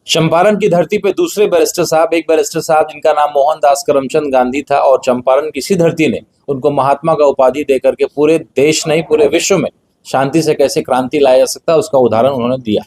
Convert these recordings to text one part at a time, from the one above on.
चंपारण की धरती पे दूसरे बैरिस्टर साहब, एक बैरिस्टर साहब जिनका नाम मोहनदास करमचंद गांधी था, और चंपारण की इसी धरती ने उनको महात्मा का उपाधि देकर के पूरे देश नहीं पूरे विश्व में शांति से कैसे क्रांति लाया जा सकता है उसका उदाहरण उन्होंने दिया।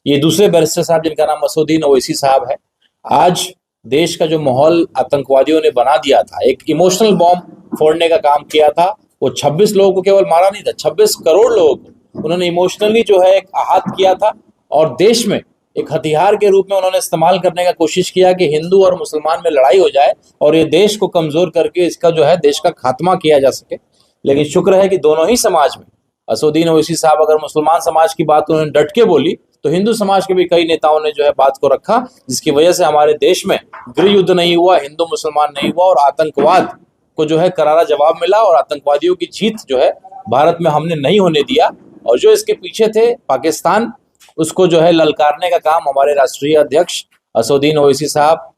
ये दूसरे बैरिस्टर साहब जिनका नाम असदुद्दीन ओवैसी साहब है। आज देश का जो माहौल आतंकवादियों ने बना दिया था, एक इमोशनल बॉम्ब फोड़ने का काम किया था। वो 26 लोगों को केवल मारा नहीं था, 26 करोड़ लोगों को उन्होंने इमोशनली जो है एक आहत किया था, और देश में एक हथियार के रूप में उन्होंने इस्तेमाल करने का कोशिश किया कि हिंदू और मुसलमान में लड़ाई हो जाए और ये देश को कमजोर करके इसका जो है देश का खात्मा किया जा सके। लेकिन शुक्र है कि दोनों ही समाज में, असदुद्दीन ओवैसी साहब अगर मुसलमान समाज की बात उन्होंने डट के बोली, तो हिंदू समाज के भी कई नेताओं ने जो है बात को रखा, जिसकी वजह से हमारे देश में गृह युद्ध नहीं हुआ, हिंदू मुसलमान नहीं हुआ, और आतंकवाद को जो है करारा जवाब मिला, और आतंकवादियों की जीत जो है भारत में हमने नहीं होने दिया। और जो इसके पीछे थे पाकिस्तान, उसको जो है ललकारने का काम हमारे राष्ट्रीय अध्यक्ष असदुद्दीन ओवैसी साहब,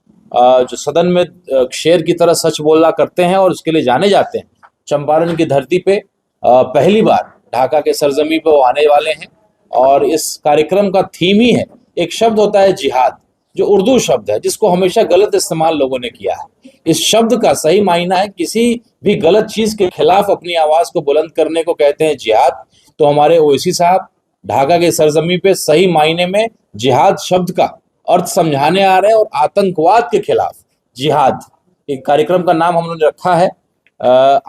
जो सदन में शेर की तरह सच बोलना करते हैं और उसके लिए जाने जाते हैं, चंपारण की धरती पे पहली बार ढाका के सरजमी पे वो आने वाले हैं। और इस कार्यक्रम का थीम ही है, एक शब्द होता है जिहाद, जो उर्दू शब्द है जिसको हमेशा गलत इस्तेमाल लोगों ने किया है। इस शब्द का सही मायना है किसी भी गलत चीज के खिलाफ अपनी आवाज को बुलंद करने को कहते हैं जिहाद। तो हमारे ओवैसी साहब ढाका के सरजमी पे सही मायने में जिहाद शब्द का अर्थ समझाने आ रहे हैं, और आतंकवाद के खिलाफ जिहाद, एक कार्यक्रम का नाम हम लोगों ने रखा है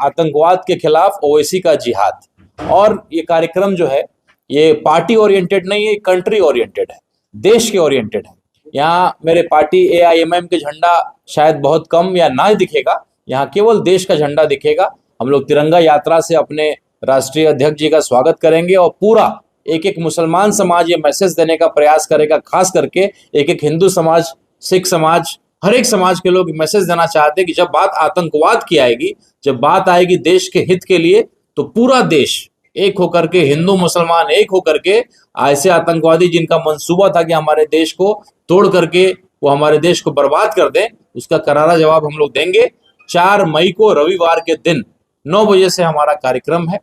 आतंकवाद के खिलाफ ओवैसी का जिहाद। और ये कार्यक्रम जो है ये पार्टी ओरिएंटेड नहीं है, कंट्री ओरिएंटेड है, देश के ओरिएंटेड है। यहाँ मेरे पार्टी AIMM के झंडा शायद बहुत कम या ना दिखेगा, यहाँ केवल देश का झंडा दिखेगा। हम लोग तिरंगा यात्रा से अपने राष्ट्रीय अध्यक्ष जी का स्वागत करेंगे, और पूरा एक एक मुसलमान समाज ये मैसेज देने का प्रयास करेगा, खास करके एक एक हिंदू समाज, सिख समाज, हर एक समाज के लोग मैसेज देना चाहते हैं कि जब बात आतंकवाद की आएगी, जब बात आएगी देश के हित के लिए, तो पूरा देश एक होकर के, हिंदू मुसलमान एक होकर के, ऐसे आतंकवादी जिनका मंसूबा था कि हमारे देश को तोड़ करके वो हमारे देश को बर्बाद कर दें, उसका करारा जवाब हम लोग देंगे। 4 मई को रविवार के दिन 9 बजे से हमारा कार्यक्रम है,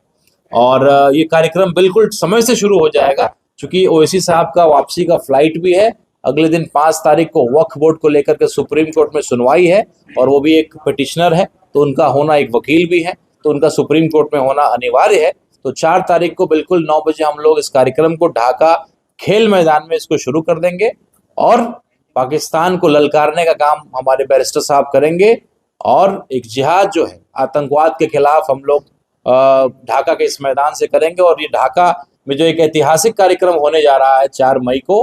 और ये कार्यक्रम बिल्कुल समय से शुरू हो जाएगा, क्योंकि ओवैसी साहब का वापसी का फ्लाइट भी है। अगले दिन 5 तारीख को वक्फ बोर्ड को लेकर के सुप्रीम कोर्ट में सुनवाई है, और वो भी एक पिटिशनर है, तो उनका होना, एक वकील भी है, तो उनका सुप्रीम कोर्ट में होना अनिवार्य है। तो 4 तारीख को बिल्कुल 9 बजे हम लोग इस कार्यक्रम को ढाका खेल मैदान में इसको शुरू कर देंगे, और पाकिस्तान को ललकारने का काम हमारे बैरिस्टर साहब करेंगे, और एक जिहाद जो है आतंकवाद के खिलाफ हम लोग ढाका के इस मैदान से करेंगे। और ये ढाका में जो एक ऐतिहासिक कार्यक्रम होने जा रहा है 4 मई को,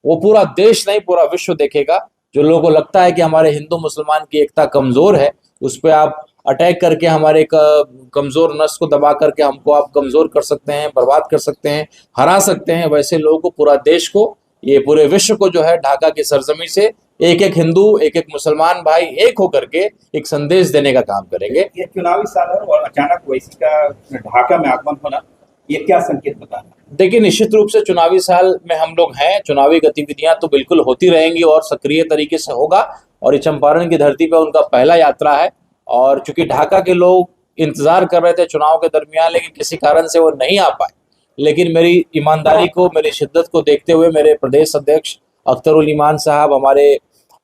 वो पूरा देश नहीं पूरा विश्व देखेगा। जो लोगों को लगता है कि हमारे हिंदू मुसलमान की एकता कमजोर है, उस पर आप अटैक करके हमारे कमजोर नस को दबा करके हमको आप कमजोर कर सकते हैं, बर्बाद कर सकते हैं, हरा सकते हैं। वैसे लोगों को, पूरा देश को, ये पूरे विश्व को जो है ढाका की सरजमी से एक एक हिंदू, एक एक मुसलमान भाई एक होकर के एक संदेश देने का काम करेंगे। ये चुनावी साल है और अचानक ओवैसी का ढाका में आगमन होना, ये क्या संकेत बता रहा है? देखिए, निश्चित रूप से चुनावी साल में हम लोग हैं, चुनावी गतिविधियां तो बिल्कुल होती रहेंगी और सक्रिय तरीके से होगा। और ये चंपारण की धरती पर उनका पहला यात्रा है, और चूंकि ढाका के लोग इंतजार कर रहे थे चुनाव के दरमियान, लेकिन किसी कारण से वो नहीं आ पाए। लेकिन मेरी ईमानदारी को, मेरी शिद्दत को देखते हुए मेरे प्रदेश अध्यक्ष अख्तरुल ईमान साहब, हमारे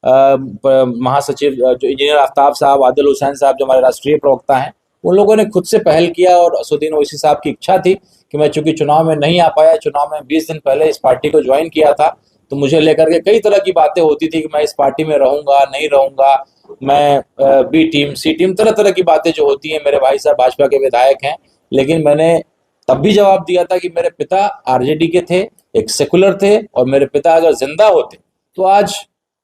महासचिव जो इंजीनियर आफ्ताब साहब, आदिल हुसैन साहब जो हमारे राष्ट्रीय प्रवक्ता हैं, उन लोगों ने खुद से पहल किया। और असदुद्दीन ओवैसी साहब की इच्छा थी कि मैं चूंकि चुनाव में नहीं आ पाया, चुनाव में 20 दिन पहले इस पार्टी को ज्वाइन किया था, तो मुझे लेकर के कई तरह की बातें होती थी कि मैं इस पार्टी में रहूंगा नहीं रहूंगा, मैं B टीम C टीम, तरह तरह की बातें जो होती हैं। मेरे भाई साहब भाजपा के विधायक हैं, लेकिन मैंने तब भी जवाब दिया था कि मेरे पिता RJD के थे, एक सेकुलर थे, और मेरे पिता अगर जिंदा होते तो आज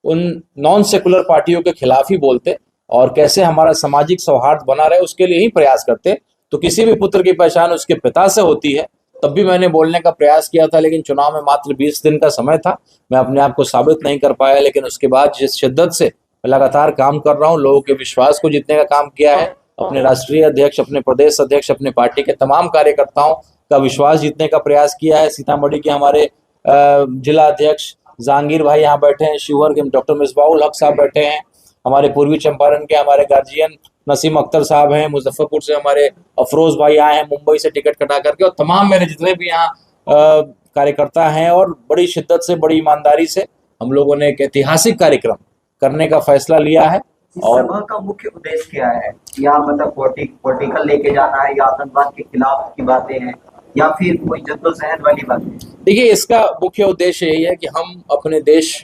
उन नॉन सेकुलर पार्टियों के खिलाफ ही बोलते, और कैसे हमारा सामाजिक सौहार्द बना रहे उसके लिए ही प्रयास करते। तो किसी भी पुत्र की पहचान उसके पिता से होती है, तब भी मैंने बोलने का प्रयास किया था। लेकिन चुनाव में मात्र 20 दिन का समय था, मैं अपने आप को साबित नहीं कर पाया। लेकिन उसके बाद जिस शिद्दत से लगातार काम कर रहा हूँ, लोगों के विश्वास को जीतने का काम किया है, अपने राष्ट्रीय अध्यक्ष, अपने प्रदेश अध्यक्ष, अपने पार्टी के तमाम कार्यकर्ताओं का विश्वास जीतने का प्रयास किया है। सीतामढ़ी के हमारे जिला अध्यक्ष जहांगीर भाई यहाँ बैठे हैं, शिवहर के डॉक्टर मिसबाउल हक साहब बैठे हैं, हमारे पूर्वी चंपारण के हमारे गार्जियन नसीम अख्तर साहब हैं, मुजफ्फरपुर से हमारे अफरोज भाई आए हैं मुंबई से टिकट कटा करके, और तमाम मेरे जितने भी यहाँ कार्यकर्ता हैं, और बड़ी शिद्दत से, बड़ी ईमानदारी से हम लोगों ने एक ऐतिहासिक कार्यक्रम करने का फैसला लिया है। इस और सभा का मुख्य उद्देश्य क्या है? या मतलब पॉलिटिकल लेके जाना है, या आतंकवाद के खिलाफ की बातें हैं, या फिर कोई जद्दोजहद वाली बातें? देखिए, इसका मुख्य उद्देश्य यही है कि हम अपने देश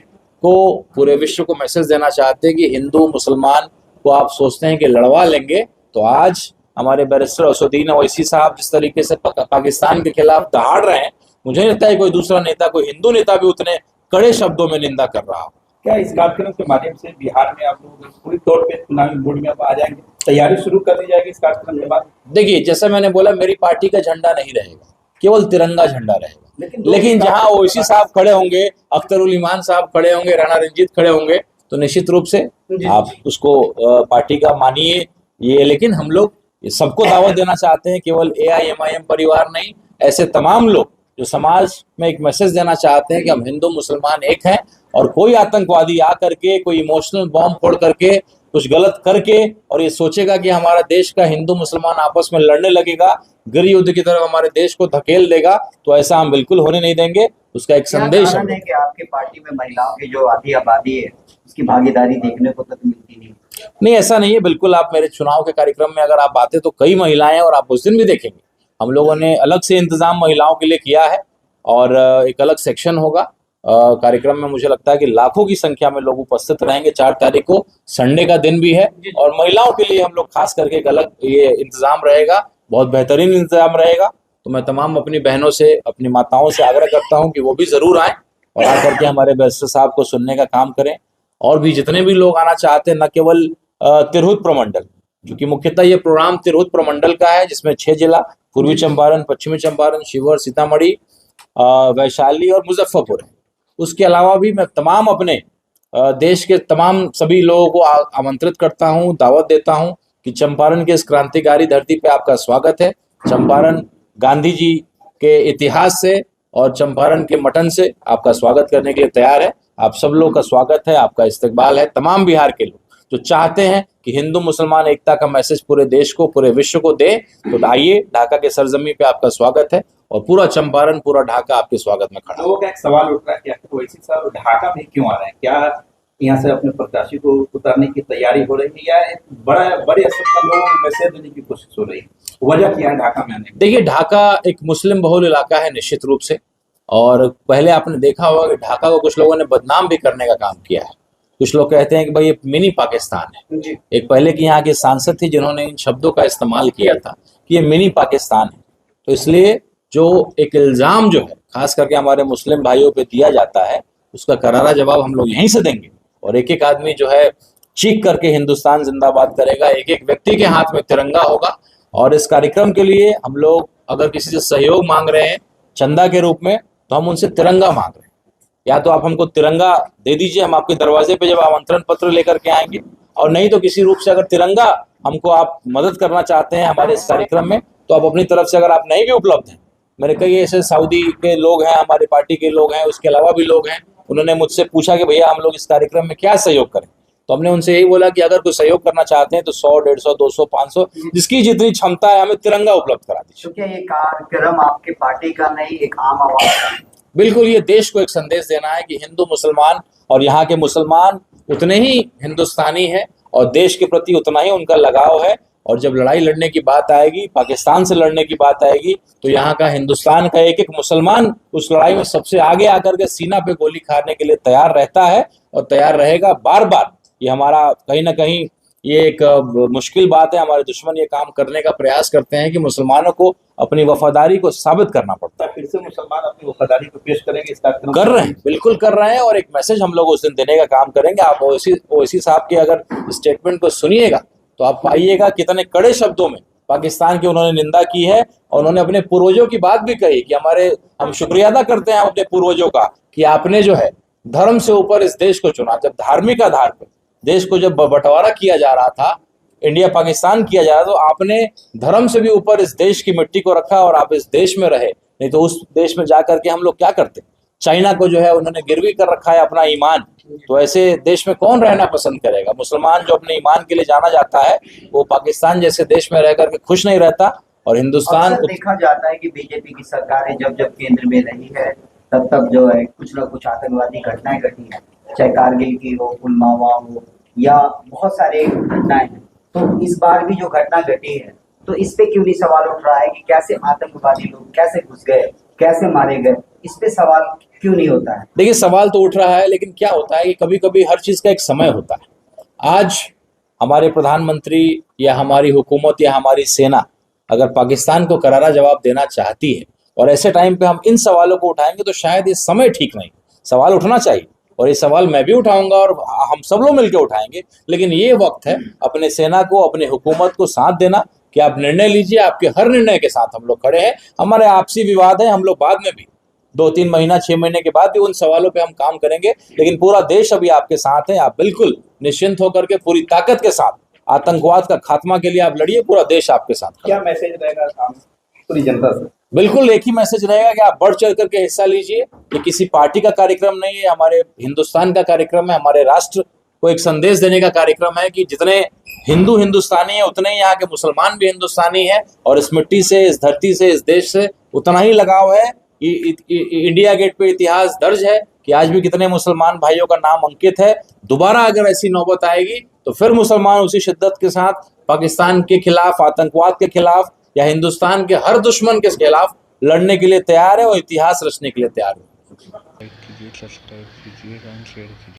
को, पूरे विश्व को मैसेज देना चाहते हैं कि हिंदू मुसलमान को आप सोचते हैं कि लड़वा लेंगे, तो आज हमारे बैरिस्टर असदुद्दीन ओवैसी साहब जिस तरीके से पाकिस्तान के खिलाफ दहाड़ रहे हैं, मुझे नहीं लगता है कोई दूसरा नेता, कोई हिंदू नेता भी उतने कड़े शब्दों में निंदा कर रहा हो। क्या इस कार्यक्रम के माध्यम से बिहार में आप लोग पूरी तौर पे चुनावी मूड में आ जाएंगे? तैयारी शुरू कर दी जाएगी इस कार्यक्रम के बाद? देखिए, जैसा मैंने बोला, मेरी पार्टी का झंडा नहीं रहेगा, केवल तिरंगा झंडा रहेगा। लेकिन जहां ओवैसी साहब खड़े होंगे, अख्तरुल ईमान साहब खड़े होंगे, राणा रंजीत खड़े होंगे, तो निश्चित रूप से आप उसको पार्टी का मानिए ये। लेकिन हम लोग सबको दावत देना चाहते हैं, केवल AIMIM परिवार नहीं, ऐसे तमाम लोग जो समाज में एक मैसेज देना चाहते हैं कि हम हिंदू मुसलमान एक हैं, और कोई आतंकवादी आ करके, कोई इमोशनल बॉम्ब फोड़ करके, कुछ गलत करके और ये सोचेगा कि हमारा देश का हिंदू मुसलमान आपस में लड़ने लगेगा, गृह युद्ध की तरफ हमारे देश को धकेल देगा, तो ऐसा हम बिल्कुल होने नहीं देंगे। उसका एक संदेश है कि आपकी पार्टी में महिलाओं की जो आधी आबादी है उसकी भागीदारी देखने को तक मिलती नहीं। ऐसा नहीं है, बिल्कुल। आप मेरे चुनाव के कार्यक्रम में अगर आप आते तो कई महिलाएं, और आप उस दिन भी देखेंगे हम लोगों ने अलग से इंतजाम महिलाओं के लिए किया है, और एक अलग सेक्शन होगा कार्यक्रम में। मुझे लगता है कि लाखों की संख्या में लोग उपस्थित रहेंगे। 4 तारीख को संडे का दिन भी है, और महिलाओं के लिए हम लोग खास करके एक अलग ये इंतजाम रहेगा, बहुत बेहतरीन इंतजाम रहेगा। तो मैं तमाम अपनी बहनों से, अपनी माताओं से आग्रह करता हूं कि वो भी जरूर आए और आकर के हमारे बैरिस्टर साहब को सुनने का काम करें। और भी जितने भी लोग आना चाहते हैं, न केवल तिरहुत प्रमंडल, क्योंकि मुख्यतः ये प्रोग्राम तिरहुत प्रमंडल का है, जिसमें 6 जिला पूर्वी चंपारण, पश्चिमी चंपारण, शिवहर, सीतामढ़ी, वैशाली और मुजफ्फरपुर है। उसके अलावा भी मैं तमाम अपने देश के तमाम सभी लोगों को आमंत्रित करता हूं, दावत देता हूं कि चंपारण के इस क्रांतिकारी धरती पे आपका स्वागत है। चंपारण गांधी जी के इतिहास से और चंपारण के मटन से आपका स्वागत करने के लिए तैयार है। आप सब लोगों का स्वागत है, आपका इस्तकबाल है। तमाम बिहार के लोग जो चाहते हैं कि हिंदू मुसलमान एकता का मैसेज पूरे देश को, पूरे विश्व को दे, तो आइए, ढाका के सरजमी पे आपका स्वागत है, और पूरा चंपारण, पूरा ढाका आपके स्वागत में खड़ा। लोगों का एक सवाल उठ रहा है कि ओवैसी साहब ढाका में क्यों आ रहे हैं? क्या यहाँ से अपने प्रत्याशी को उतारने की तैयारी हो रही है, या एक बड़े स्तर पर लोगों को मैसेज देने की कोशिश हो रही है? वजह क्या है ढाका में आने की? देखिए, ढाका एक मुस्लिम बहुल इलाका है निश्चित रूप से, और पहले आपने देखा होगा कि ढाका को कुछ लोगों ने बदनाम भी करने का काम किया है। कुछ लोग कहते हैं कि भाई ये मिनी पाकिस्तान है। एक पहले की यहाँ के सांसद थी जिन्होंने इन शब्दों का इस्तेमाल किया था कि ये मिनी पाकिस्तान है। तो इसलिए जो एक इल्जाम जो है खास करके हमारे मुस्लिम भाइयों पे दिया जाता है, उसका करारा जवाब हम लोग यहीं से देंगे, और एक एक आदमी जो है चीख करके हिंदुस्तान जिंदाबाद करेगा, एक एक व्यक्ति के हाथ में तिरंगा होगा। और इस कार्यक्रम के लिए हम लोग अगर किसी से सहयोग मांग रहे हैं चंदा के रूप में, तो हम उनसे तिरंगा मांग रहे हैं। या तो आप हमको तिरंगा दे दीजिए, हम आपके दरवाजे पे जब आमंत्रण पत्र लेकर के आएंगे, और नहीं तो किसी रूप से अगर तिरंगा हमको आप मदद करना चाहते हैं हमारे इस कार्यक्रम में, तो आप अपनी तरफ से, अगर आप नहीं भी उपलब्ध हैं, मेरे कई ऐसे सऊदी के लोग हैं, हमारी पार्टी के लोग हैं, उसके अलावा भी लोग हैं, उन्होंने मुझसे पूछा कि भैया हम लोग इस कार्यक्रम में क्या सहयोग करें। तो हमने उनसे यही बोला कि अगर कोई सहयोग करना चाहते हैं तो 100, 150, 200, 500, जिसकी जितनी क्षमता है, हमें तिरंगा उपलब्ध करा दीजिए। तो क्या ये कार्यक्रम आपके पार्टी का नहीं, एक आम आवाज का? बिल्कुल, ये देश को एक संदेश देना है कि हिंदू मुसलमान और यहाँ के मुसलमान उतने ही हिंदुस्तानी हैं, और देश के प्रति उतना ही उनका लगाव है। और जब लड़ाई लड़ने की बात आएगी, पाकिस्तान से लड़ने की बात आएगी, तो यहाँ का, हिंदुस्तान का एक एक मुसलमान उस लड़ाई में सबसे आगे आकर के सीना पे गोली खाने के लिए तैयार रहता है और तैयार रहेगा बार बार। ये हमारा कहीं ना कहीं ये एक मुश्किल बात है, हमारे दुश्मन ये काम करने का प्रयास करते हैं कि मुसलमानों को अपनी वफादारी को साबित करना पड़ता है। फिर से मुसलमान अपनी वफादारी को पेश करेंगे इस कार्यक्रम? कर रहे हैं, बिल्कुल कर रहे हैं, और एक मैसेज हम लोग उस दिन देने का काम करेंगे। आप ओवैसी साहब के अगर स्टेटमेंट को सुनिएगा तो आप पाइएगा कितने कड़े शब्दों में पाकिस्तान की उन्होंने निंदा की है, और उन्होंने अपने पूर्वजों की बात भी कही कि हम शुक्रिया अदा करते हैं अपने पूर्वजों का कि आपने जो है धर्म से ऊपर इस देश को चुना। जब धार्मिक आधार पर देश को जब बंटवारा किया जा रहा था, इंडिया पाकिस्तान किया जा रहा था, तो आपने धर्म से भी ऊपर इस देश की मिट्टी को रखा और आप इस देश में रहे। नहीं तो उस देश में जाकर के हम लोग क्या करते? चाइना को जो है उन्होंने गिरवी कर रखा है अपना ईमान। तो ऐसे देश में कौन रहना पसंद करेगा? मुसलमान जो अपने ईमान के लिए जाना जाता है, वो पाकिस्तान जैसे देश में रह करके खुश नहीं रहता। और हिंदुस्तान देखा जाता है कि बीजेपी की सरकारें जब जब केंद्र में रही है तब तक जो है कुछ ना कुछ आतंकवादी घटनाएं घटी हैं, चाहे कारगिल की हो, पुलवामा हो, या बहुत सारे घटनाएं हैं। तो इस बार भी जो घटना घटी है, तो इस पे क्यों नहीं सवाल उठ रहा है कि कैसे आतंकवादी लोग कैसे घुस गए, कैसे मारे गए? इस पे सवाल क्यों नहीं होता है? देखिए, सवाल तो उठ रहा है, लेकिन क्या होता है कि कभी कभी हर चीज का एक समय होता है। आज हमारे प्रधानमंत्री या हमारी हुकूमत या हमारी सेना अगर पाकिस्तान को करारा जवाब देना चाहती है और ऐसे टाइम पे हम इन सवालों को उठाएंगे, तो शायद ये समय ठीक नहीं। सवाल उठना चाहिए, और ये सवाल मैं भी उठाऊंगा और हम सब लोग मिलकर उठाएंगे। लेकिन ये वक्त है अपने सेना को, अपने हुकूमत को साथ देना कि आप निर्णय लीजिए। आपके हर निर्णय के साथ हम लोग खड़े हैं। हमारे आपसी विवाद है, हम लोग बाद में भी 2-3 महीना 6 महीने के बाद भी उन सवालों पे हम काम करेंगे, लेकिन पूरा देश अभी आपके साथ है। आप बिल्कुल निश्चिंत होकर के पूरी ताकत के साथ आतंकवाद का खात्मा के लिए आप लड़िए। पूरा देश आपके साथ खड़ा क्या मैसेज रहेगा पूरी जनता से? बिल्कुल एक ही मैसेज रहेगा कि आप बढ़ चढ़ करके हिस्सा लीजिए। ये किसी पार्टी का कार्यक्रम नहीं है, हमारे हिंदुस्तान का कार्यक्रम है। हमारे राष्ट्र को एक संदेश देने का कार्यक्रम है कि जितने हिंदू हिंदुस्तानी है, उतने ही यहाँ के मुसलमान भी हिंदुस्तानी है, और इस मिट्टी से, इस धरती से, इस देश से उतना ही लगाव है। इंडिया गेट पे इतिहास दर्ज है कि आज भी कितने मुसलमान भाइयों का नाम अंकित है। दोबारा अगर ऐसी नौबत आएगी तो फिर मुसलमान उसी शिद्दत के साथ पाकिस्तान के खिलाफ, आतंकवाद के खिलाफ, या हिंदुस्तान के हर दुश्मन के खिलाफ लड़ने के लिए तैयार है और इतिहास रचने के लिए तैयार है। लाइक कीजिए, सब्सक्राइब कीजिए एंड शेयर कीजिए।